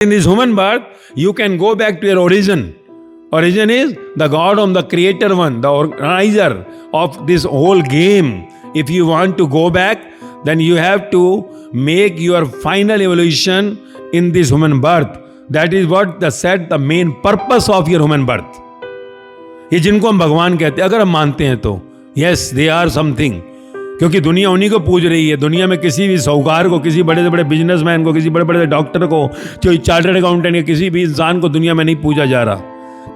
In this human birth, you can go back to your origin. Origin is the God of the creator one, the organizer of this whole game. If you want to go back, then you have to make your final evolution in this human birth. That is what the main purpose of your human birth. ये जिनको हम भगवान कहते हैं, अगर हम मानते हैं तो yes, they are something. क्योंकि दुनिया उन्हीं को पूज रही है. दुनिया में किसी भी साहूकार को, किसी बड़े से बड़े बिजनेसमैन को, किसी बड़े बड़े डॉक्टर को, जो चार्टर्ड अकाउंटेंट या किसी भी इंसान को दुनिया में नहीं पूजा जा रहा,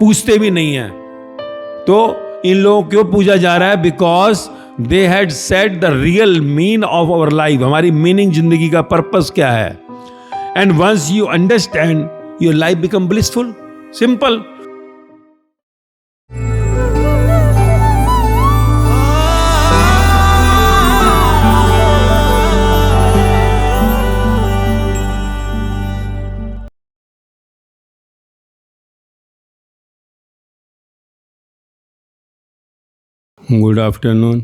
पूछते भी नहीं है. तो इन लोगों को क्यों पूजा जा रहा है? Because they had set the real mean of our life. हमारी मीनिंग, जिंदगी का पर्पस क्या है. And once you understand, your life become blissful. Simple. Good afternoon,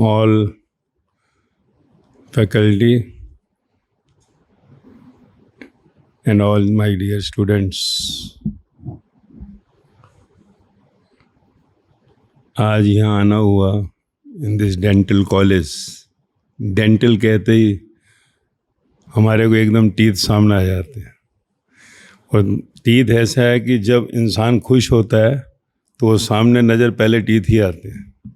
all faculty and all my dear students. आज यहाँ आना हुआ in this dental college. Dental कहते ही हमारे को एकदम टीथ सामने आ जाते हैं. और टीथ ऐसा है कि जब इंसान खुश होता है तो वो सामने नज़र पहले टीथ ही आते हैं.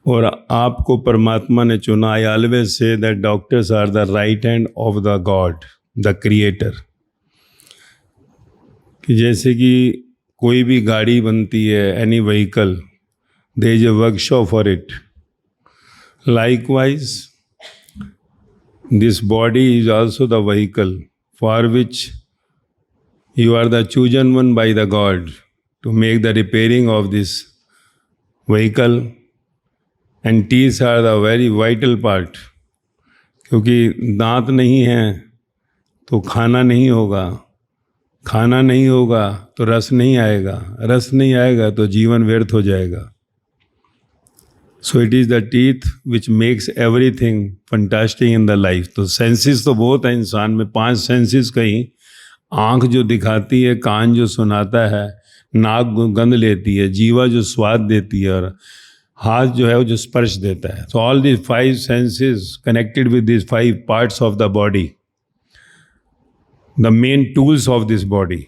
और आपको परमात्मा ने चुना. I always say that doctors are the right hand of the god, the creator. कि जैसे कि कोई भी गाड़ी बनती है, any vehicle, there is a workshop for it. Likewise this body is also the vehicle for which you are the chosen one by the God to make the repairing of this vehicle, and teeth are the very vital part. क्योंकि दांत नहीं है तो खाना नहीं होगा, खाना नहीं होगा तो रस नहीं आएगा, रस नहीं आएगा तो जीवन व्यर्थ हो जाएगा. So it is the teeth which makes everything fantastic in the life. तो सेंसेस तो बहुत है इंसान में. 5 सेंसेस कहीं. आँख जो दिखाती है, कान जो सुनाता है, नाक गंध लेती है, जीवा जो स्वाद देती है, और हाथ जो है वो जो स्पर्श देता है. So all this 5 senses connected with this 5 parts of the body, the main tools of this body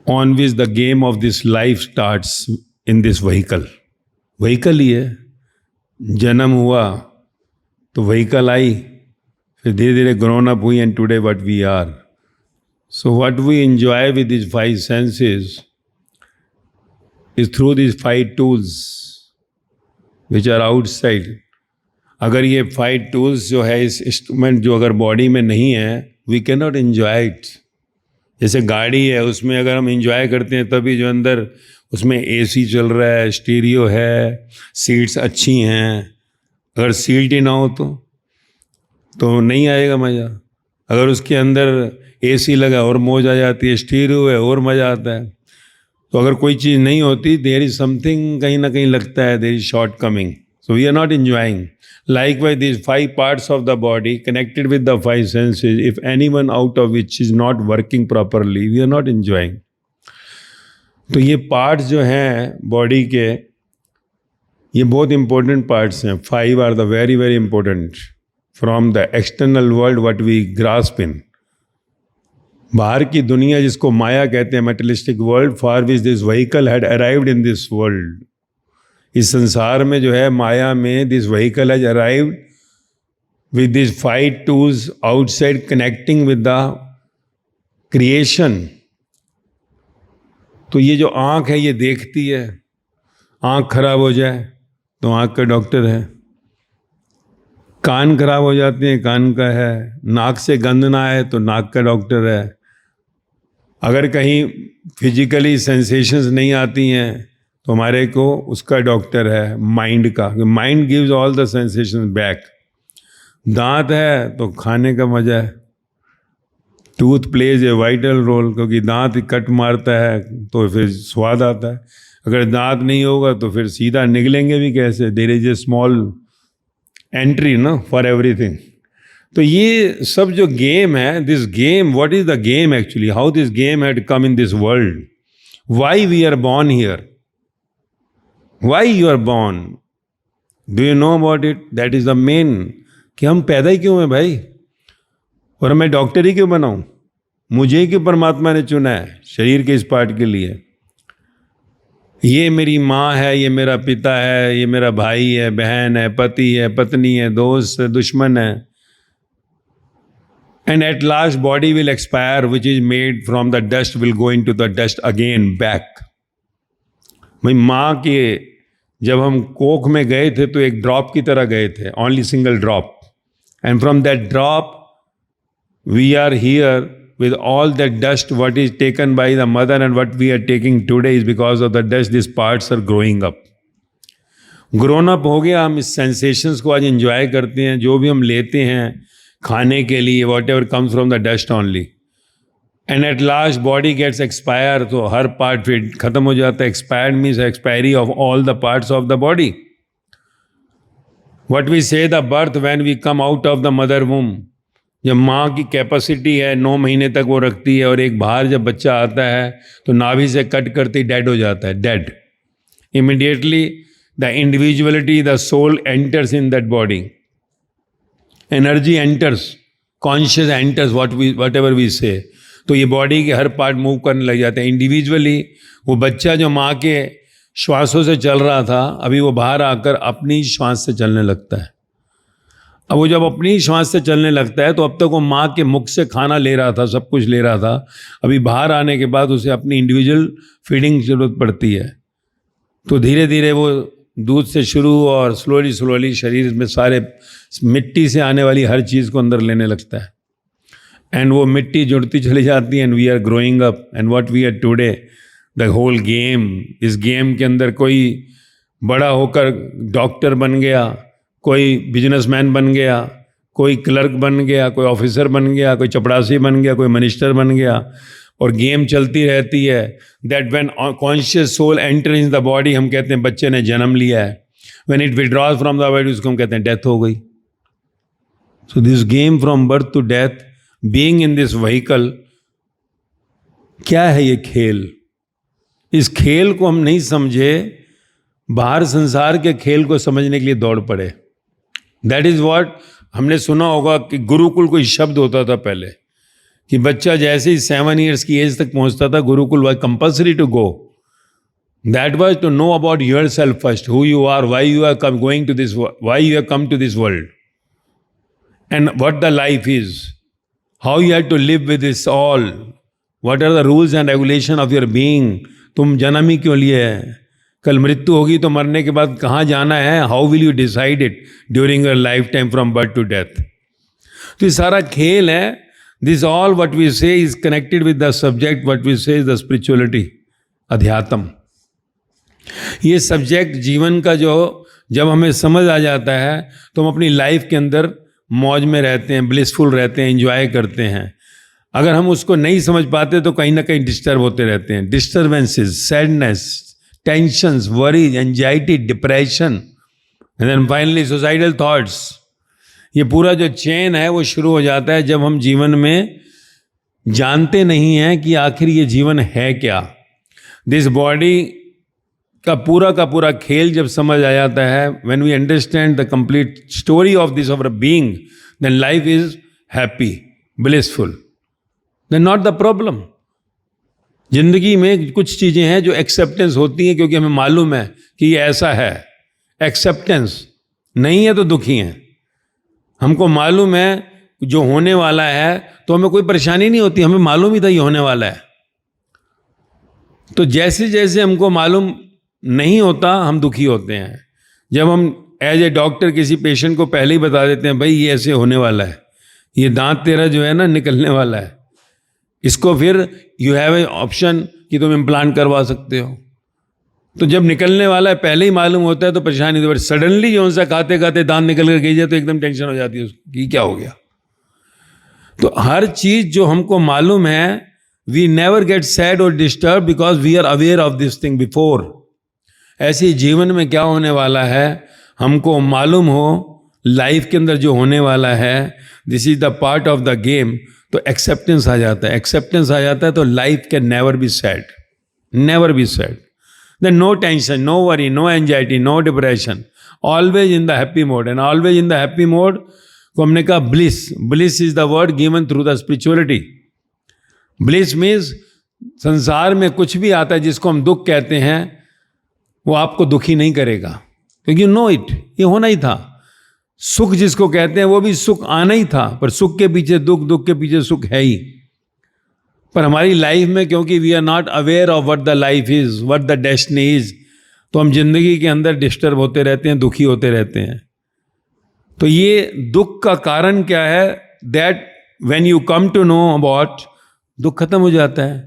on which the game of this life starts in this vehicle. Vehicle ही है. जन्म हुआ तो व्हीकल आई, फिर धीरे धीरे ग्रोन अप हुई, and today what we are. So what we enjoy with these 5 senses is through these 5 tools which are outside. अगर ये 5 tools जो है, इस इंस्ट्रूमेंट जो अगर बॉडी में नहीं है, we cannot enjoy it. जैसे गाड़ी है, उसमें अगर हम enjoy करते हैं तभी जो अंदर उसमें AC चल रहा है, स्टीरियो है, सीट्स अच्छी हैं. अगर सीट ही ना हो तो नहीं आएगा मज़ा. अगर उसके अंदर AC लगा और मौज आ जाती है, स्टीरियो है और मज़ा आता है. तो अगर कोई चीज़ नहीं होती, देयर इज़ समथिंग, कहीं ना कहीं लगता है there is shortcoming. So we are not enjoying. Likewise this 5 parts of the body connected with the 5 senses, if any one out of which is not working properly, we are not enjoying. तो ये parts जो हैं body के, ये बहुत important parts हैं. 5 are the very very important from the external world what we grasp in. बाहर की दुनिया जिसको माया कहते हैं, materialistic world, for which this vehicle had arrived in this world. इस संसार में जो है माया में, this vehicle has arrived with this 5 tools outside connecting with the creation. तो ये जो आँख है ये देखती है. आँख खराब हो जाए तो आँख का डॉक्टर है. कान खराब हो जाते हैं, कान का है. नाक से गंध ना आए तो नाक का डॉक्टर है. अगर कहीं फिजिकली सेंसेशंस नहीं आती हैं तो हमारे को उसका डॉक्टर है माइंड का. Mind gives all the sensations back. दांत है तो खाने का मज़ा है. Tooth plays a vital role, क्योंकि दांत कट मारता है तो फिर स्वाद आता है. अगर दांत नहीं होगा तो फिर सीधा निकलेंगे भी कैसे. There is a small entry ना फॉर एवरीथिंग। तो ये सब जो गेम है, this game, what is the game actually, how this game had come in this world, why we are born here, why you are born, do you know about it? That is the main, कि हम पैदा ही क्यों हैं भाई, और मैं doctor ही क्यों बनाऊं, मुझे ही क्यों परमात्मा ने चुना है शरीर के इस पार्ट के लिए। ये मेरी माँ है, ये मेरा पिता है, ये मेरा भाई है, बहन है, पति है, पत्नी है, दोस्त है, दुश्मन है। And at last body will expire, which is made from the dust will go into the dust again back. भाई माँ के जब हम कोख में गए थे तो एक ड्रॉप की तरह गए थे, only single drop. And from that drop we are here with all that dust what is taken by the mother, and what we are taking today is because of the dust these parts are growing up. Grown up हो गया, हम इस sensations को आज enjoy करते हैं, जो भी हम लेते हैं खाने के लिए, whatever comes from the dust only, and at last body gets expire, तो हर पार्ट फिर खत्म हो जाता है। Expired means expiry of all the parts of the body. What we say the birth when we come out of the mother womb, जब माँ की कैपेसिटी है 9 महीने तक वो रखती है, और एक बाहर जब बच्चा आता है तो नाभि से कट करते ही डेड हो जाता है, dead. Immediately the individuality, the soul enters in that body, energy enters, conscious enters, whatever we say, तो ये बॉडी के हर पार्ट मूव करने लग जाते हैं इंडिविजुअली। वो बच्चा जो माँ के श्वासों से चल रहा था, अभी वो बाहर आकर अपनी श्वास से चलने लगता है। अब वो जब अपनी श्वास से चलने लगता है तो अब तक वो माँ के मुख से खाना ले रहा था, सब कुछ ले रहा था, अभी बाहर आने के बाद उसे अपनी इंडिविजुअल फीडिंग की जरूरत पड़ती है। तो धीरे धीरे वो दूध से शुरू और स्लोली स्लोली शरीर में सारे मिट्टी से आने वाली हर चीज़ को अंदर लेने लगता है, एंड वो मिट्टी जुड़ती चली जाती है, and we are growing up, and what we are today, the whole game. इस गेम के अंदर कोई बड़ा होकर डॉक्टर बन गया, कोई बिजनेसमैन बन गया, कोई क्लर्क बन गया, कोई ऑफिसर बन गया, कोई चपरासी बन गया, कोई मिनिस्टर बन गया, और गेम चलती रहती है। That when conscious soul enter in the body, हम कहते हैं बच्चे ने जन्म लिया है, when it withdraws from the body, उसको हम कहते हैं डेथ हो गई। So this game from birth to death, being in this vehicle, क्या है ये खेल? इस खेल को हम नहीं समझे, बाहर संसार के खेल को समझने के लिए दौड़ पड़े। दैट इज व्हाट हमने सुना होगा कि गुरुकुल कोई शब्द होता था पहले, कि बच्चा जैसे ही 7 years की एज तक पहुंचता था, gurukul was compulsory to go. That was to know about your self first, who you are, why you are come going to this, why you have come to this world, and what the life is, how you have to live with this all, what are the rules and regulation of your being. तुम जन्म ही क्यों लिए है? कल मृत्यु होगी तो मरने के बाद कहाँ जाना है? How will you decide it during your life time from birth to death? तो ये सारा खेल है। This all what we say is connected with the subject, what we say is the spirituality, अध्यात्म। ये सब्जेक्ट जीवन का जो जब हमें समझ आ जाता है तो हम अपनी लाइफ के अंदर मौज में रहते हैं, ब्लिसफुल रहते हैं, एंजॉय करते हैं। अगर हम उसको नहीं समझ पाते तो कहीं ना कहीं डिस्टर्ब होते रहते हैं। Disturbances, sadness, tensions, worries, anxiety, depression, and then finally suicidal thoughts. ये पूरा जो चेन है वो शुरू हो जाता है जब हम जीवन में जानते नहीं हैं कि आखिर ये जीवन है क्या। दिस बॉडी का पूरा खेल जब समझ आ जाता है, when we understand the complete story of this our being, then life is happy, blissful, then not the problem. जिंदगी में कुछ चीज़ें हैं जो एक्सेप्टेंस होती हैं क्योंकि हमें मालूम है कि ये ऐसा है। एक्सेप्टेंस नहीं है तो दुखी हैं। हमको मालूम है जो होने वाला है तो हमें कोई परेशानी नहीं होती, हमें मालूम ही था ये होने वाला है। तो जैसे जैसे हमको मालूम नहीं होता हम दुखी होते हैं। जब हम एज ए डॉक्टर किसी पेशेंट को पहले ही बता देते हैं भाई ये ऐसे होने वाला है, ये दांत तेरा जो है ना निकलने वाला है, इसको फिर यू हैव ए ऑप्शन कि तुम इम्प्लांट करवा सकते हो। तो जब निकलने वाला है पहले ही मालूम होता है तो परेशानी होती है। सडनली जो सा खाते खाते दांत निकल कर गई जाए तो एकदम टेंशन हो जाती है कि क्या हो गया। तो हर चीज जो हमको मालूम है, वी नेवर गेट सैड और disturb because we are aware of this thing before. ऐसे जीवन में क्या होने वाला है हमको मालूम हो, लाइफ के अंदर जो होने वाला है, this is the part of the game, तो एक्सेप्टेंस आ जाता है। एक्सेप्टेंस आ जाता है तो life can never be sad, never be sad. Then no tension, no worry, no anxiety, no depression, always in the happy mode. And always in the happy mode को हमने कहा bliss. Bliss is the word given through the spirituality. Bliss means संसार में कुछ भी आता है जिसको हम दुख कहते हैं, वो आपको दुखी नहीं करेगा, क्योंकि यू नो इट, ये होना ही था। सुख जिसको कहते हैं वो भी सुख आना ही था, पर सुख के पीछे दुख, दुख के पीछे सुख है ही। पर हमारी लाइफ में क्योंकि we are not aware of what the life is, what the destiny is, तो हम जिंदगी के अंदर डिस्टर्ब होते रहते हैं, दुखी होते रहते हैं। तो ये दुख का कारण क्या है? That when you come to know about, दुख खत्म हो जाता है।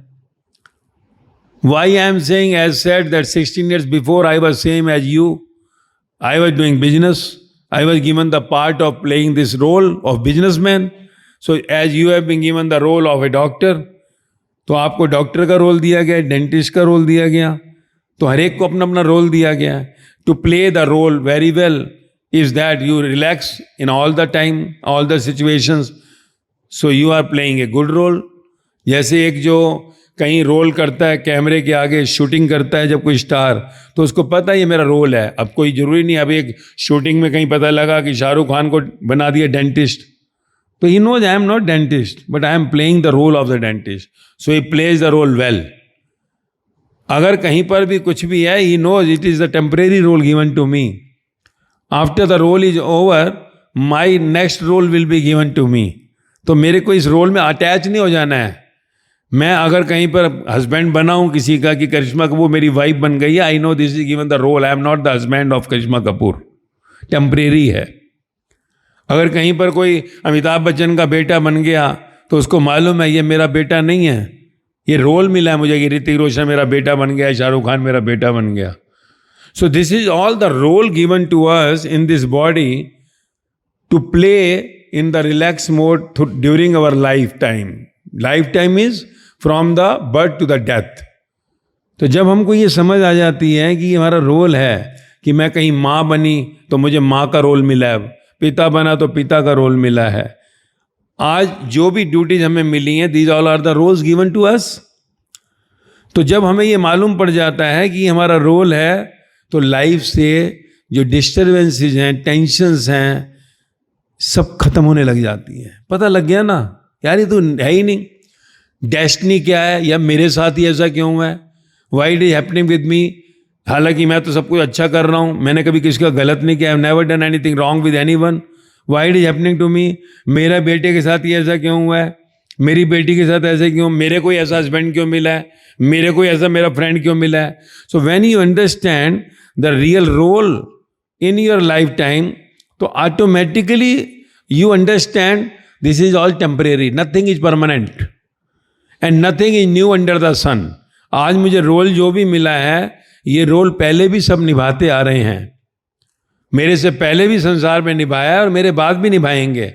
Why I am saying, as said, that 16 years before I was same as you, I was doing business. I was given the part of playing this role of businessman. So as you have been given the role of a doctor, तो आपको doctor का role दिया गया, dentist का role दिया गया, तो हर एक को अपना अपना रोल दिया गया। To play the role very well is that you relax in all the time, all the situations, so you are playing a good role. जैसे एक जो कहीं रोल करता है, कैमरे के आगे शूटिंग करता है जब कोई स्टार, तो उसको पता है ये मेरा रोल है। अब कोई जरूरी नहीं, अब एक शूटिंग में कहीं पता लगा कि शाहरुख खान को बना दिया डेंटिस्ट, तो he knows I am not dentist but I am playing the role of the dentist, so he plays the role well. अगर कहीं पर भी कुछ भी है, he knows it is the temporary role given to me. After the role is over, my next role will be given to me. तो मेरे को इस रोल में अटैच नहीं हो जाना है। मैं अगर कहीं पर हस्बैंड बना हूं किसी का, कि करिश्मा कपूर मेरी वाइफ बन गई है, I know this is given the role, I am not the husband of Karisma Kapoor, temporary है। अगर कहीं पर कोई अमिताभ बच्चन का बेटा बन गया, तो उसको मालूम है ये मेरा बेटा नहीं है, ये रोल मिला है मुझे कि ऋतिक रोशन मेरा बेटा बन गया, शाहरुख खान मेरा बेटा बन गया। So this is all the role given to us in this body to play in the relax mode during our life time. Life time is from the birth to the death. तो जब हमको ये समझ आ जाती है कि हमारा role है, कि मैं कहीं माँ बनी तो मुझे माँ का रोल मिला है, पिता बना तो पिता का रोल मिला है, आज जो भी ड्यूटीज हमें मिली हैं, these all are the roles given to us. तो जब हमें ये मालूम पड़ जाता है कि हमारा रोल है, तो लाइफ से जो डिस्टर्बेंसेज हैं, टेंशन्स हैं, सब खत्म होने लग जाती हैं। पता लग गया ना यार, ये तो है ही नहीं, डेस्टिनी क्या है, या मेरे साथ ही ऐसा क्यों हुआ है, Y it is happening with me. हालांकि मैं तो सब कुछ अच्छा कर रहा हूँ, मैंने कभी किसी का गलत नहीं किया, I have never done anything wrong with anyone, why it is happening to me. मेरा बेटे के साथ ही ऐसा क्यों हुआ है, मेरी बेटी के साथ ऐसे क्यों, मेरे को ऐसा हस्बैंड क्यों मिला है, मेरे को ऐसा मेरा फ्रेंड क्यों मिला है। So when you understand the real role in your life time, तो automatically you understand this is all temporary, nothing is permanent and nothing is new under the sun. आज मुझे रोल जो भी मिला है, ये रोल पहले भी सब निभाते आ रहे हैं, मेरे से पहले भी संसार में निभाया है और मेरे बाद भी निभाएंगे।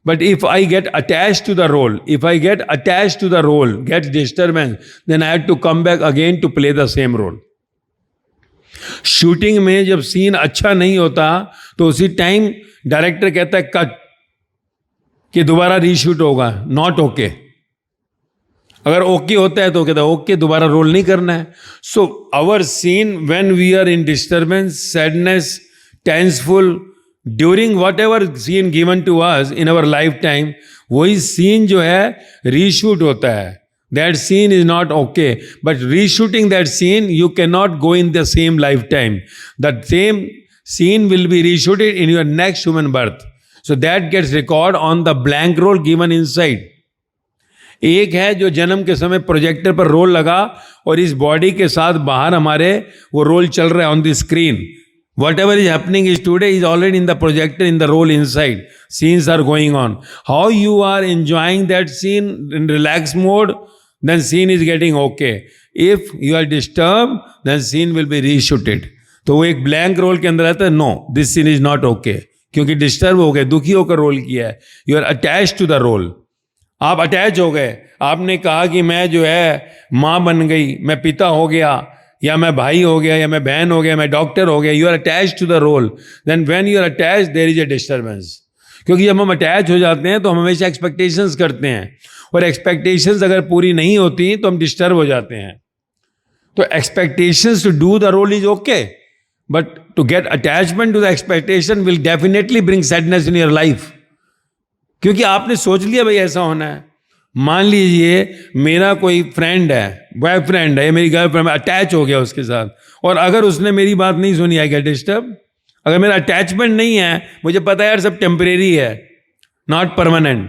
But if I get attach to the role, if I get attach to the role, get disturbance, then I have to come back again to play the same role. Shooting में जब सीन अच्छा नहीं होता, तो उसी time director कहता है cut, कि दोबारा रीशूट होगा, नॉट ओके। अगर ओके होता है तो कहता है ओके, दोबारा रोल नहीं करना है। So our scene when we are in disturbance, sadness, tenseful, during whatever scene given to us in our life time, वही सीन जो है रीशूट होता है। That scene is not okay, but reshooting that scene you can not go in the same lifetime, that same scene will be reshooted in your next human birth. So that gets record on the blank roll given inside. एक है जो जन्म के समय projector पर role लगा और इस बॉडी के साथ बाहर हमारे वो रोल चल रहा है on the screen. Whatever is happening is today is already in the projector, in the role inside. Scenes are going on. How you are enjoying that scene in relaxed mode, then scene is getting okay. If you are disturbed, then scene will be reshooted. तो वो एक blank role के अंदर आता है, no this scene is not okay, क्योंकि disturb हो गए, दुखी होकर रोल किया है। You are attach to the role, आप अटैच हो गए। आपने कहा कि मैं जो है माँ बन गई, मैं पिता हो गया, या मैं भाई हो गया, या मैं बहन हो गया, मैं डॉक्टर हो गया, you are attached to the role, then when you are attached there is a disturbance. क्योंकि जब हम अटैच हो जाते हैं तो हम हमेशा एक्सपेक्टेशंस करते हैं, और एक्सपेक्टेशंस अगर पूरी नहीं होती तो हम डिस्टर्ब हो जाते हैं। तो expectations to do the role is okay, but to get attachment to the expectation will definitely bring sadness in your life. क्योंकि आपने सोच लिया भाई ऐसा होना है। मान लीजिए मेरा कोई फ्रेंड है, बॉयफ्रेंड है, मेरी गर्लफ्रेंड, मैं अटैच हो गया उसके साथ, और अगर उसने मेरी बात नहीं सुनी, आई गेट डिस्टर्ब। अगर मेरा अटैचमेंट नहीं है, मुझे पता है यार सब टेम्परेरी है, नॉट परमानेंट।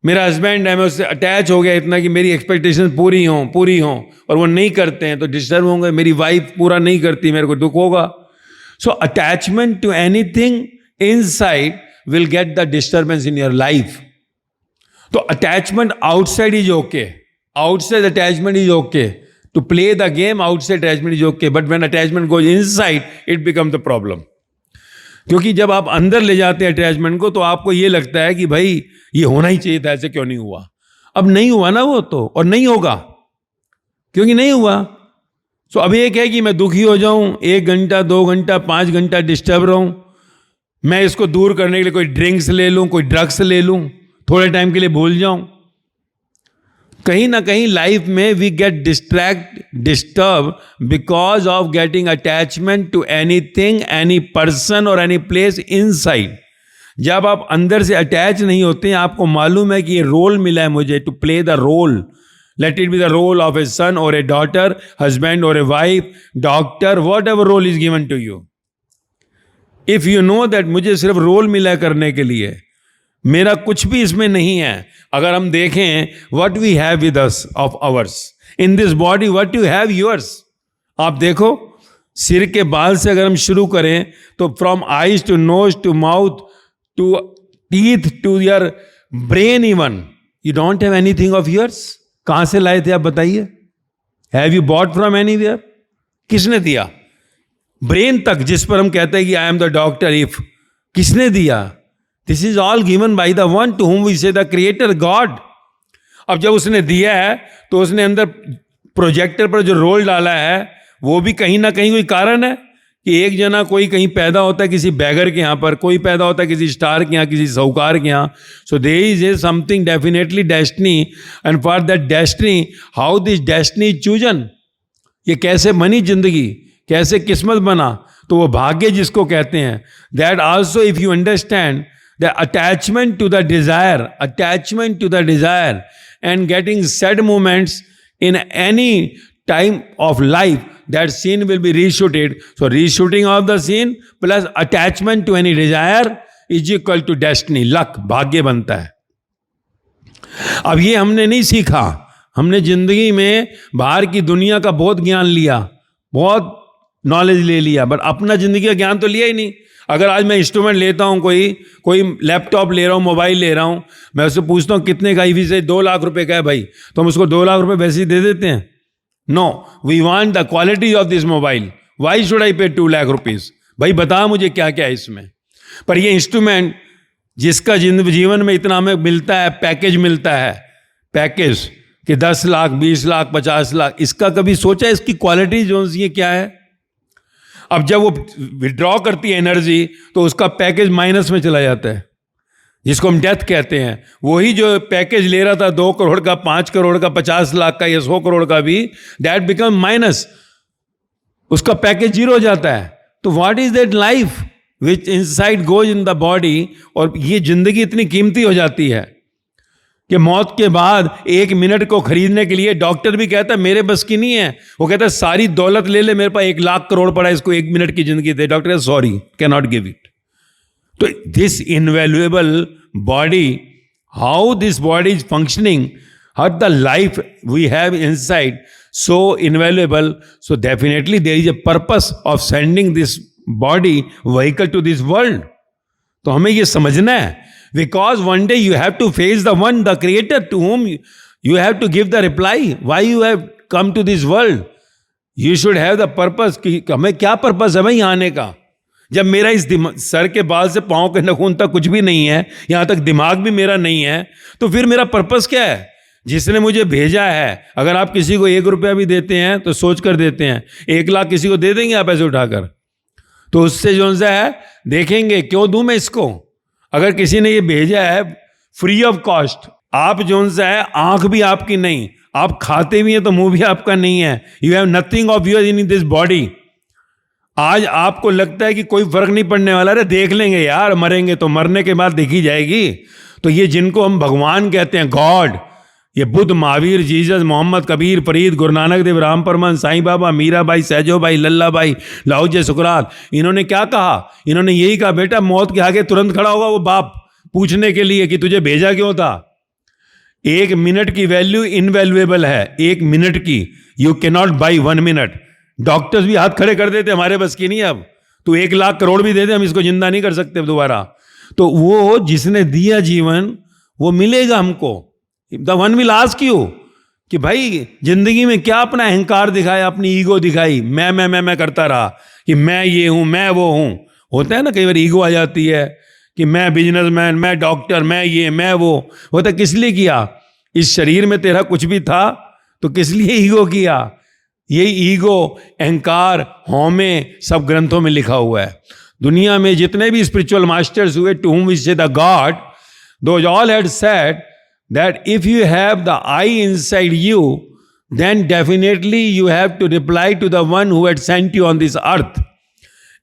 मेरा हस्बैंड है, मैं उससे अटैच हो गया इतना कि मेरी एक्सपेक्टेशन पूरी हों, और वो नहीं करते हैं तो डिस्टर्ब होंगे। मेरी वाइफ पूरा नहीं करती, मेरे को दुख होगा। So attachment to anything inside will get the disturbance in your life. So attachment outside is okay. Outside attachment is okay. To play the game outside attachment is okay. But when attachment goes inside, it becomes the problem. क्योंकि जब आप अंदर ले जाते हैं attachment को, तो आपको ये लगता है कि भाई ये होना ही चाहिए था, ऐसे क्यों नहीं हुआ। अब नहीं हुआ ना वो तो, और नहीं होगा क्योंकि नहीं हुआ। सो अब एक है कि मैं दुखी हो जाऊं, 1 घंटा 2 घंटा 5 घंटा डिस्टर्ब रहूं, मैं इसको दूर करने के लिए कोई ड्रिंक्स ले लूं, कोई ड्रग्स ले लूं, थोड़े टाइम के लिए भूल जाऊं। कहीं ना कहीं लाइफ में we get disturb because of getting attachment to anything, any person और एनी प्लेस इनसाइड। जब आप अंदर से अटैच नहीं होते हैं, आपको मालूम है कि ये रोल मिला है मुझे to play the role, let it be the role of a son और ए डॉटर, हस्बैंड और a wife, doctor, whatever role is given to you. If you know that मुझे सिर्फ रोल मिला करने के लिए, मेरा कुछ भी इसमें नहीं है। अगर हम देखें what we have with us of ours in this body, what you have yours. आप देखो सिर के बाल से अगर हम शुरू करें तो from eyes to nose to mouth to teeth to your brain even, you don't have anything of yours. कहां से लाए थे आप बताइए? Have you bought from anywhere? किसने दिया? ब्रेन तक जिस पर हम कहते हैं कि I am the doctor, if, किसने दिया? This is all given by the one to whom we say the creator, God. अब जब उसने दिया है तो उसने अंदर प्रोजेक्टर पर जो रोल डाला है वो भी कहीं ना कहीं कोई कारण है कि एक जना कोई कहीं पैदा होता है किसी बैगर के यहाँ पर, कोई पैदा होता है किसी स्टार के यहाँ, किसी साहूकार के यहाँ। So there is a something definitely destiny, and for that destiny, how this destiny is chosen, ये कैसे बनी जिंदगी, कैसे किस्मत बना, तो वो भाग्य जिसको कहते हैं। That also if you understand the attachment to the desire and getting sad moments in any time of life, that scene will be reshooted. So reshooting of the scene plus attachment to any desire is equal to destiny, luck, भाग्य बनता है। अब ये हमने नहीं सीखा, हमने जिंदगी में बाहर की दुनिया का बहुत ज्ञान लिया, बहुत नॉलेज ले लिया, बट अपना जिंदगी का ज्ञान तो लिया ही नहीं। अगर आज मैं इंस्ट्रूमेंट लेता हूँ, कोई लैपटॉप ले रहा हूँ, मोबाइल ले रहा हूँ, मैं उससे पूछता हूँ कितने का, इवी से 2 लाख रुपए का है भाई, तो हम उसको 2 लाख रुपए वैसे ही दे देते हैं। No, we want the quality of this mobile. Why should I pay 2 lakh rupees? भाई बता मुझे क्या क्या है इसमें। पर ये इंस्ट्रूमेंट जिसका जीवन में इतना हमें मिलता है, पैकेज मिलता है, पैकेज कि 10 लाख 20 लाख 50 लाख, इसका कभी सोचा इसकी क्वालिटी जो ये क्या है? अब जब वो विड्रॉ करती है एनर्जी तो उसका पैकेज माइनस में चला जाता है, जिसको हम डेथ कहते हैं। वही जो पैकेज ले रहा था 2 करोड़ का, 5 करोड़ का, 50 लाख का या 100 करोड़ का भी, दैट बिकम माइनस, उसका पैकेज 0 हो जाता है। तो what is that life which inside goes in the body. और ये जिंदगी इतनी कीमती हो जाती है कि मौत के बाद 1 मिनट को खरीदने के लिए डॉक्टर भी कहता है मेरे बस की नहीं है। वो कहता है सारी दौलत ले ले, मेरे पास 1 लाख करोड़ पड़ा है, इसको 1 मिनट की जिंदगी दे। Doctor sorry, can not give it. तो this invaluable body, how this body is functioning, how the life we have inside, so invaluable. So definitely there is a purpose of sending this body vehicle to this world. तो हमें ये समझना है, because one day you have to face the one, the creator, to whom you have to give the reply why you have come to this world. You should have the purpose कि हमें क्या purpose है भाई आने का। जब मेरा इस सर के बाल से पांव के नाखून तक कुछ भी नहीं है, यहां तक दिमाग भी मेरा नहीं है, तो फिर मेरा पर्पस क्या है? जिसने मुझे भेजा है, अगर आप किसी को 1 रुपया भी देते हैं तो सोच कर देते हैं, 1 लाख किसी को दे देंगे आप ऐसे उठाकर? तो उससे जो सा है देखेंगे क्यों दूं मैं इसको। अगर किसी ने ये भेजा है फ्री ऑफ कॉस्ट, आप जो सा है आंख भी आपकी नहीं, आप खाते भी हैं तो मुंह भी आपका नहीं है, you have nothing of your in this body. आज आपको लगता है कि कोई फर्क नहीं पड़ने वाला, अरे देख लेंगे यार, मरेंगे तो मरने के बाद देखी जाएगी। तो ये जिनको हम भगवान कहते हैं, गॉड, ये बुद्ध, महावीर, जीसस, मोहम्मद, कबीर, फरीद, गुरु नानक देव, राम परमहंस, साईं बाबा, मीराबाई, सहजोबाई, लल्लाबाई, लाओजे, सुकरात, इन्होंने क्या कहा? इन्होंने यही कहा, बेटा मौत के आगे तुरंत खड़ा होगा वो बाप पूछने के लिए कि तुझे भेजा क्यों था। 1 मिनट की वैल्यू इनवैल्यूएबल है, 1 मिनट की, you can not by 1 minute. Doctors भी हाथ खड़े कर देते, हमारे बस की नहीं। अब तो 1 लाख करोड़ भी दे दे, हम इसको जिंदा नहीं कर सकते दोबारा। तो वो जिसने दिया जीवन वो मिलेगा हमको। The one will ask you कि भाई जिंदगी में क्या अपना अहंकार दिखाया, अपनी ईगो दिखाई, मैं करता रहा कि मैं ये हूं, मैं वो हूं। होता है ना कई बार ईगो आ जाती है कि मैं बिजनेसमैन, मैं डॉक्टर, मैं ये, मैं वो। होता किस लिए किया? इस शरीर में तेरा कुछ भी था तो किस लिए ईगो किया? ये ईगो, अहंकार, हौमे सब ग्रंथों में लिखा हुआ है। दुनिया में जितने भी स्पिरिचुअल मास्टर्स हुए, to whom we say the God, those all had said that if you have the I inside you, then definitely you have to reply to the one who had sent you on this earth.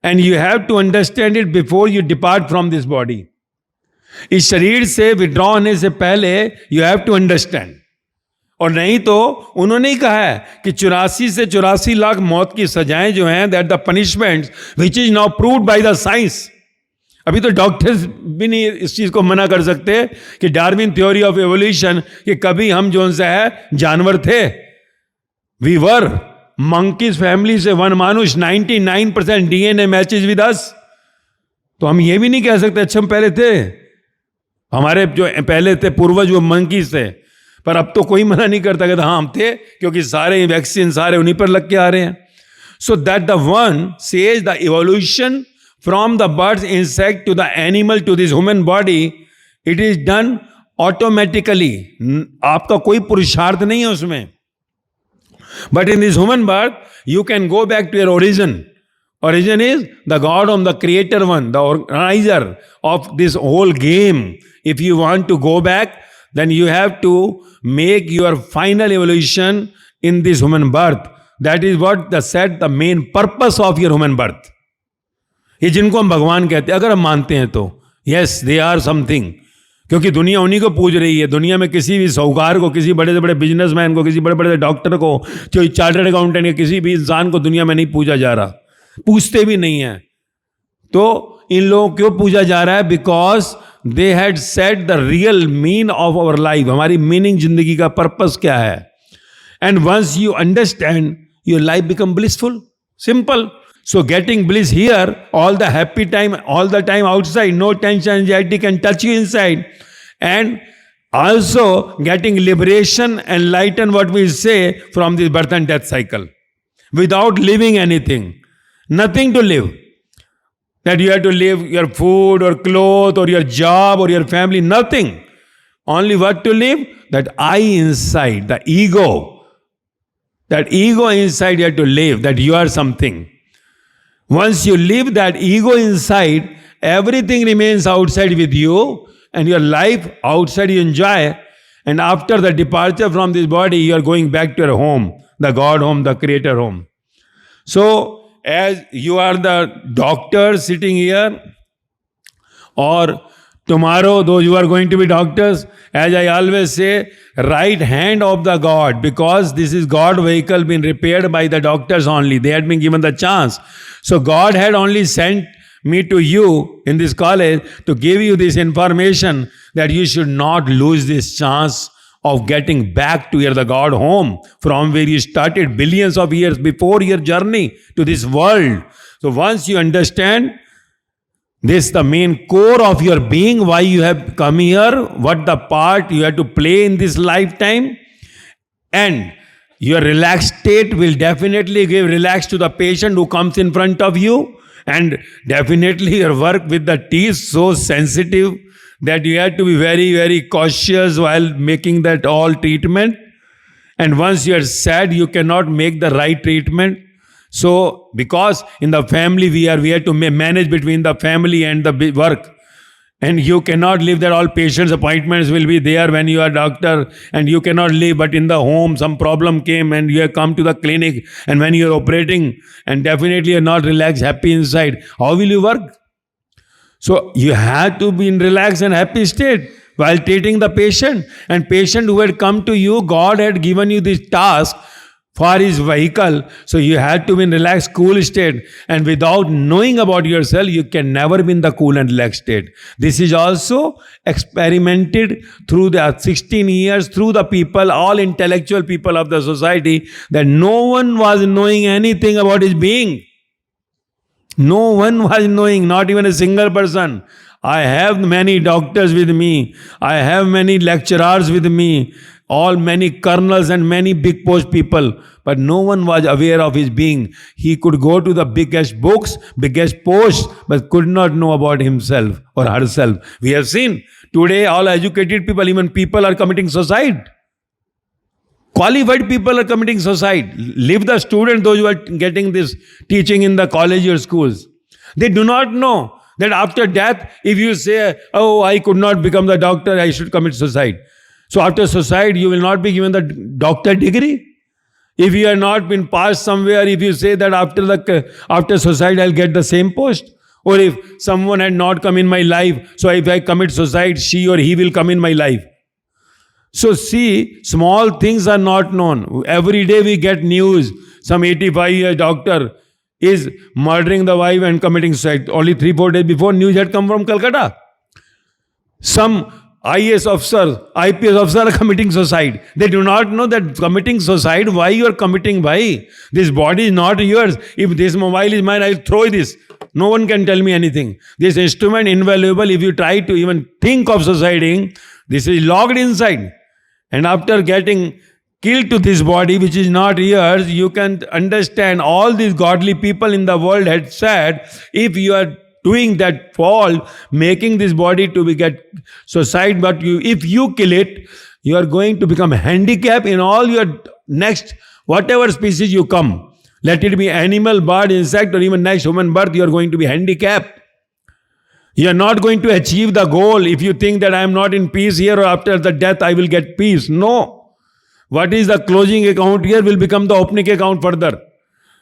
And you have to understand it before you depart from this body. इस शरीर से withdraw होने से पहले you have to understand. और नहीं तो उन्होंने ही कहा है कि 84 से 84 लाख मौत की सजाएं जो हैं, that the punishments which is now proved by the science. अभी तो डॉक्टर्स भी नहीं इस चीज को मना कर सकते कि डार्विन थ्योरी ऑफ एवोल्यूशन, कि कभी हम जो सा है जानवर थे। वी वर मंकीज फैमिली से वन मानुष, 99% DNA मैचेज विद अस। तो हम ये भी नहीं कह सकते अच्छा हम पहले थे, हमारे जो पहले थे पूर्वज वो मंकीज थे। पर अब तो कोई मना नहीं करता कि हाँ हम थे, क्योंकि सारे वैक्सीन सारे उन्हीं पर लग के आ रहे हैं। So that the one says the evolution from the birds, insect to the animal to this human body, it is done automatically. आपका कोई पुरुषार्थ नहीं है उसमें। But in this human birth you can go back to your origin. Origin is the God of the creator one, the organizer of this whole game. If you want to go back, then you have to make your final evolution in this human birth. That is what the said the main purpose of your human birth. ये जिनको हम भगवान कहते हैं, अगर हम मानते हैं तो yes, they are something. क्योंकि दुनिया उन्हीं को पूज रही है। दुनिया में किसी भी साहूकार को, किसी बड़े से बड़े बिजनेसमैन को, किसी बड़े बड़े डॉक्टर को, कोई चार्टर्ड अकाउंटेंट या किसी भी इंसान को दुनिया में नहीं पूजा जा रहा, पूछते भी नहीं है। तो इन लोगों क्यों पूजा जा रहा है? Because they had set the real mean of our life. हमारी मीनिंग, जिंदगी का पर्पस क्या है? And once you understand, your life become blissful, simple. So getting bliss here, all the happy time, all the time outside, no tension, anxiety can touch you inside, and also getting liberation and light, and what we say from this birth and death cycle, without living anything. Nothing to live. That you have to live your food or clothes or your job or your family. Nothing. Only what to live? That I inside, the ego. That ego inside you have to live. That you are something. Once you live that ego inside, everything remains outside with you, and your life outside you enjoy. And after the departure from this body, you are going back to your home, the God home, the creator home. So, as you are the doctor sitting here, or tomorrow those who are going to be doctors, as I always say, right hand of the God, because this is God vehicle been repaired by the doctors only. They had been given the chance. So God had only sent me to you in this college to give you this information that you should not lose this chance of getting back to your the God home from where you started billions of years before your journey to this world. So once you understand this, the main core of your being, why you have come here, what the part you have to play in this lifetime, and your relaxed state will definitely give relax to the patient who comes in front of you, and definitely your work with the teeth so sensitive that you have to be very, very cautious while making that all treatment. And once you are sad, you cannot make the right treatment. So, because in the family we have to manage between the family and the work. And you cannot leave that all patients' appointments will be there when you are doctor, and you cannot leave. But in the home, some problem came and you have come to the clinic, and when you are operating, and definitely you are not relaxed, happy inside, how will you work? So you have to be in relaxed and happy state while treating the patient. And patient who had come to you, God had given you this task for his vehicle. So you had to be in relaxed, cool state. And without knowing about yourself, you can never be in the cool and relaxed state. This is also experimented through the 16 years, through the people, all intellectual people of the society, that no one was knowing anything about his being. No one was knowing, not even a single person. I have many doctors with me. I have many lecturers with me. All many colonels and many big post people. But no one was aware of his being. He could go to the biggest books, biggest posts, but could not know about himself or herself. We have seen today all educated people, even people are committing suicide. Qualified people are committing suicide. Leave the students, those who are getting this teaching in the college or schools. They do not know that after death, if you say, oh, I could not become the doctor, I should commit suicide. So after suicide, you will not be given the doctor degree. If you have not been passed somewhere, if you say that after suicide, I'll get the same post. Or if someone had not come in my life, so if I commit suicide, she or he will come in my life. So see, small things are not known. Every day we get news. Some 85-year doctor is murdering the wife and committing suicide. Only 3-4 days before, news had come from Calcutta. Some IAS officers, IPS officers are committing suicide. They do not know that committing suicide, why you are committing, why? This body is not yours. If this mobile is mine, I will throw this. No one can tell me anything. This instrument invaluable. If you try to even think of suiciding, this is locked inside. And after getting killed to this body, which is not yours, you can understand all these godly people in the world had said, if you are doing that fall, making this body to be get suicide, but if you kill it, you are going to become handicapped in all your next, whatever species you come. Let it be animal, bird, insect, or even next human birth, you are going to be handicapped. You are not going to achieve the goal if you think that I am not in peace here or after the death I will get peace. No. What is the closing account here will become the opening account further.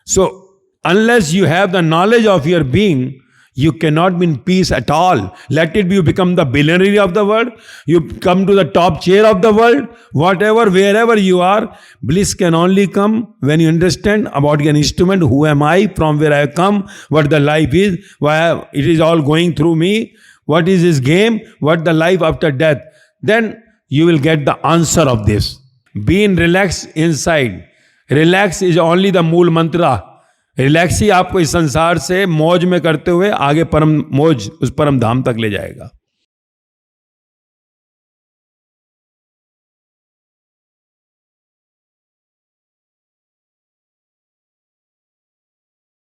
So, unless you have the knowledge of your being, you cannot be in peace at all. Let it be you become the billionaire of the world, you come to the top chair of the world, whatever, wherever you are, bliss can only come when you understand about an instrument, who am I, from where I have come, what the life is, why it is all going through me, what is this game, what the life after death. Then you will get the answer of this. Being relaxed inside. Relax is only the मूल मंत्र. Relax ही आपको इस संसार से मौज में करते हुए आगे परम मौज, उस परम धाम तक ले जाएगा.